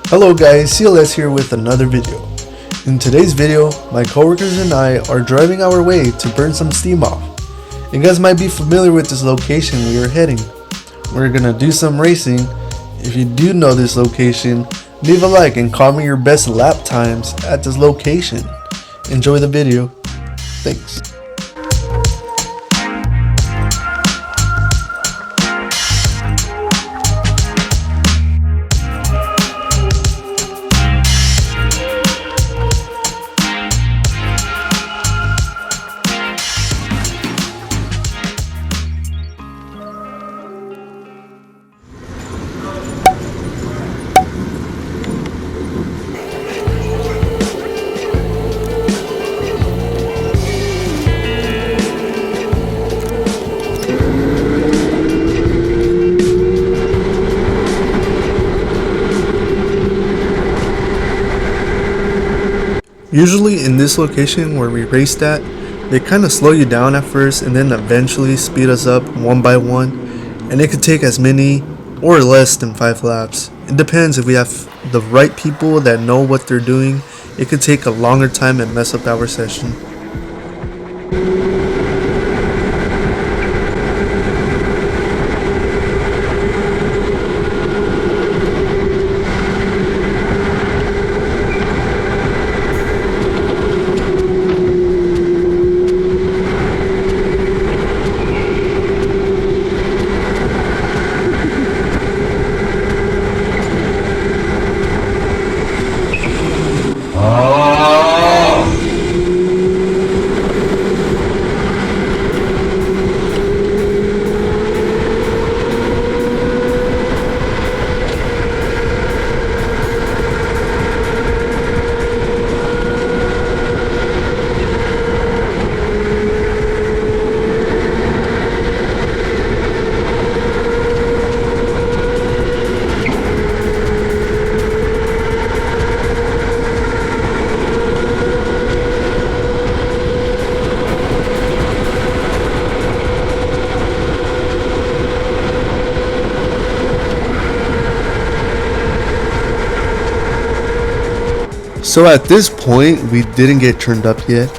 Hello guys, CLS here with another video. In today's video, my coworkers and I are driving our way to burn some steam off. You guys might be familiar with this location we are heading. We're gonna do some racing. If you do know this location, leave a like and comment your best lap times at this location. Enjoy the video. Thanks. Usually in this location where we raced at, they kind of slow you down at first and then eventually speed us up one by one, and it could take as many or less than 5 laps. It depends. If we have the right people that know what they're doing, it could take a longer time and mess up our session. So at this point, we didn't get turned up yet,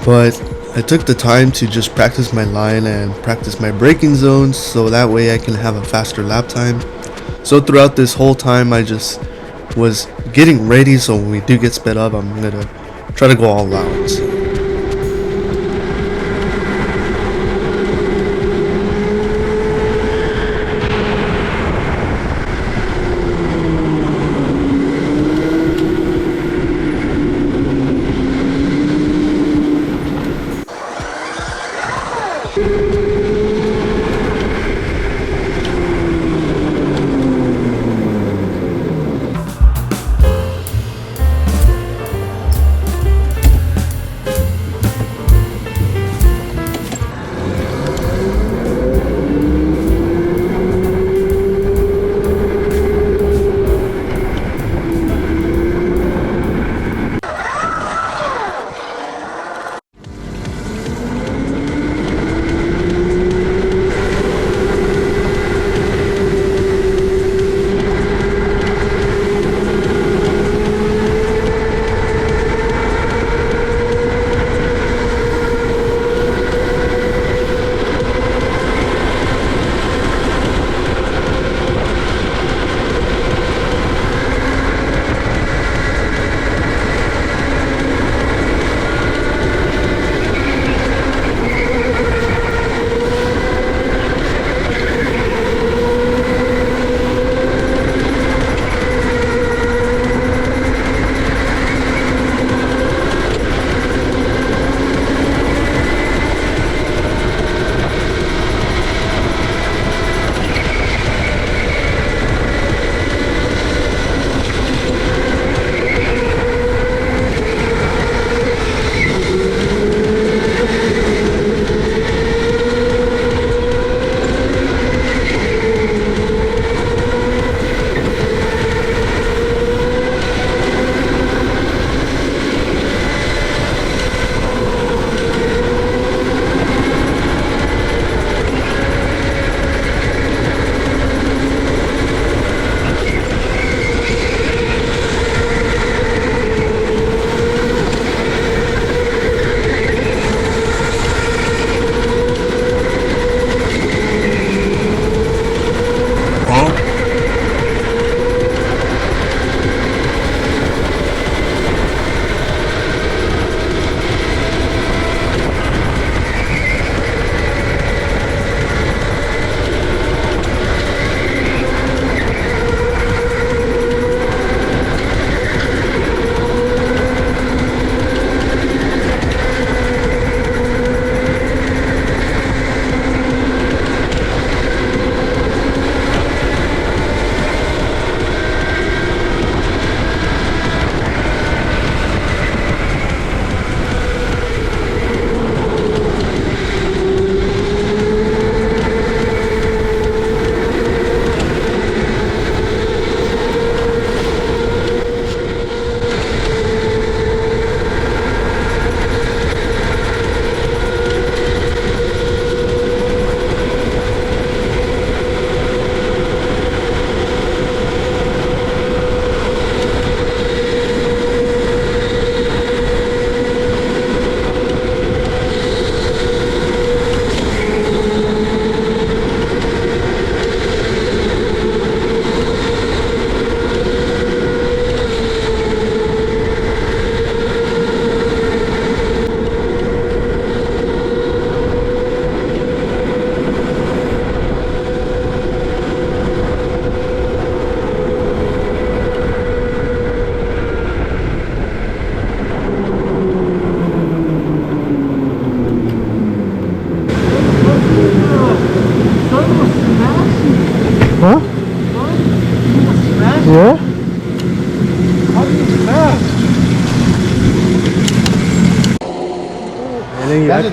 but I took the time to just practice my line and practice my braking zones so that way I can have a faster lap time. So throughout this whole time, I just was getting ready, so when we do get sped up, I'm gonna try to go all out.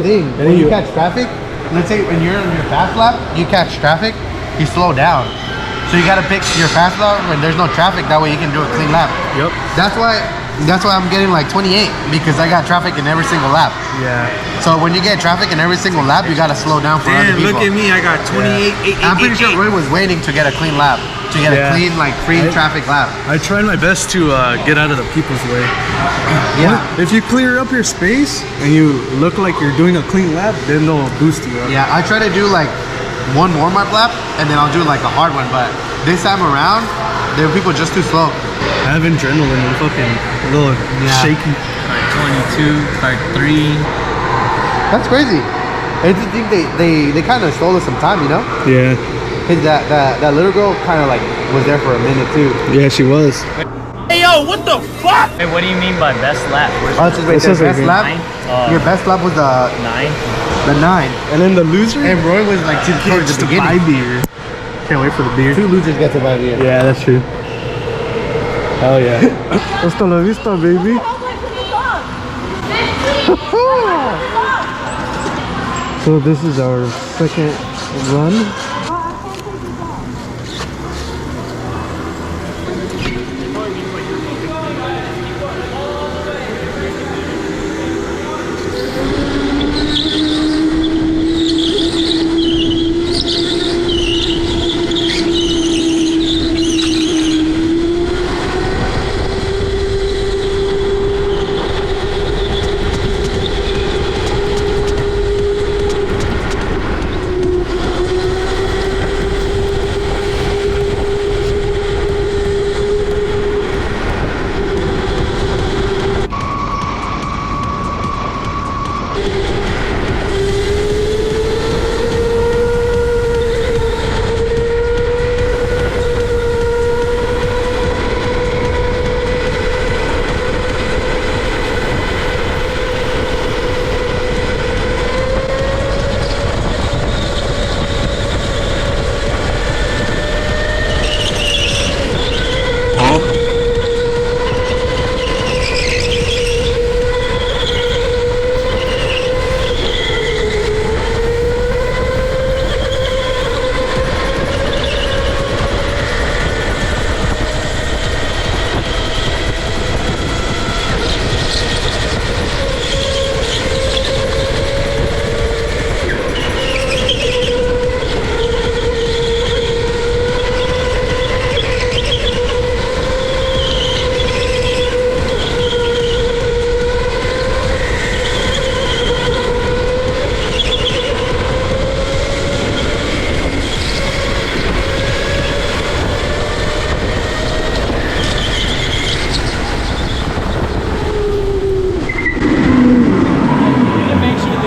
thing. When you catch traffic, let's say when you're on your fast lap, you catch traffic, you slow down. So you gotta pick your fast lap when there's no traffic. That way you can do a clean lap. Yep. That's why I'm getting like 28 because I got traffic in every single lap. Yeah. So when you get traffic in every single lap, you gotta slow down for other people. Look at me, I got 28. Yeah. I'm pretty sure Roy was waiting to get a clean lap, to get a clean, like, free traffic lap. I tried my best to get out of the people's way. Yeah. If you clear up your space and you look like you're doing a clean lap, then they'll boost you up. Yeah, I try to do like one warm-up lap and then I'll do like a hard one, but this time around, there were people just too slow. I have adrenaline, I'm fucking a little shaky. Card 22, card 3. That's crazy. I just think they kind of stole us some time, you know? Yeah. Cause that little girl kind of like was there for a minute too. Yeah, she was. Hey yo, what the fuck? Hey, what do you mean by best lap? It says best lap. Your best lap was the 9. The 9. And then the loser? And Roy was like towards the beginning. Buy beer. Can't wait for the beer. 2 losers get to buy beer. Yeah, that's true. Hell yeah. Hasta la vista, baby. So this is our second run.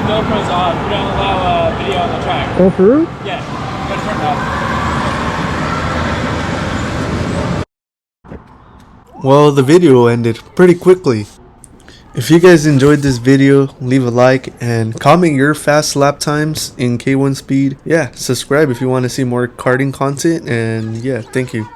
GoPro's off. We don't allow video on the track. Oh, for real? Yeah. Gotta turn it off. Well, the video ended pretty quickly. If you guys enjoyed this video, leave a like and comment your fast lap times in K1 speed. Yeah, subscribe if you want to see more karting content, and yeah, thank you.